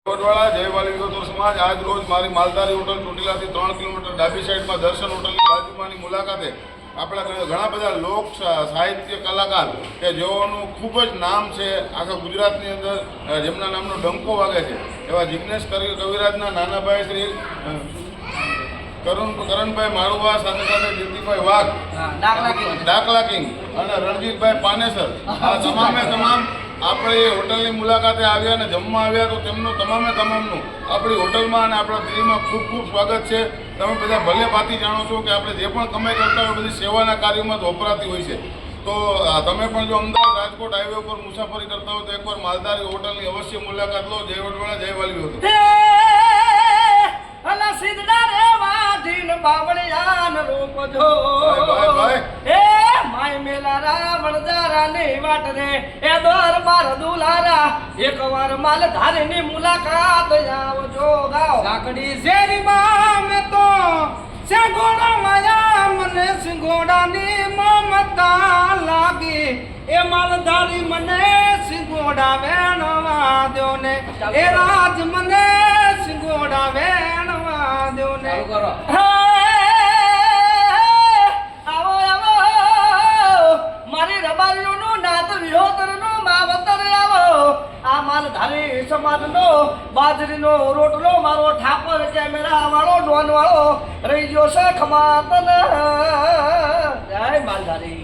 કોટવાળા જય વાલી વિગોતર સમાજ આજ રોજ મારી માલધારી હોટલ ચોટીલાથી 3 કિલોમીટર ડાબી સાઈડમાં દર્શન હોટલની બાજુમાંની મુલાકાતે આપણા ઘણા બધા લોક સાહિત્ય કલાકાર કે જેઓનું ખૂબ જ નામ છે આખા ગુજરાતની અંદર, જેમના નામનો ડંકો વાગે છે એવા જિગ્નેશ કવિરાજના નાના ભાઈ શ્રી કરણભાઈ માળુવા, સાથે સાથે દીદીભાઈ વાઘ, ડાકલા કિંગ અને રણજીતભાઈ પાનેસર, આ તમામ આપણી હોટલની મુલાકાતે આવ્યા અને જમવા આવ્યા. તો તેમનું તમામનું આપણી હોટલમાં અને આપણા દિલ્હીમાં ખૂબ ખૂબ સ્વાગત છે. તમે બધા ભલે ભાતી જાણો છો કે આપણે જે પણ કમાઈ કરતા હોય બધી સેવાના કાર્યોમાં જ વપરાતી હોય છે. તો તમે પણ જો અમદાવાદ રાજકોટ હાઈવે ઉપર મુસાફરી કરતા હોય તો એકવાર માલધારી હોટલની અવશ્ય મુલાકાત લો. જય વડવાળા, જય વાલી હતો. બાવળિયાન રૂપ જો એ માય મેલા રાવણ જારા ને વાટ રે એ દરબાર દુલારા એકવાર માલધારીની મુલાકાત આવજો. ગાઓ લાકડી શેરીમાં મે તો સિંગોડા માયા મને સિંગોડાની મમતા લાગી એ માલધારી મને સિંગોડા વેણવા દો ને એ રાજ મને સિંગોડા વેણવા દો ને. માલધારી સમાજનો બાજરીનો રોટલો મારો ઠાકોર કેમેરા વાળો ડોન વાળો રહી ગયો છે ખમાતન. જય માલધારી.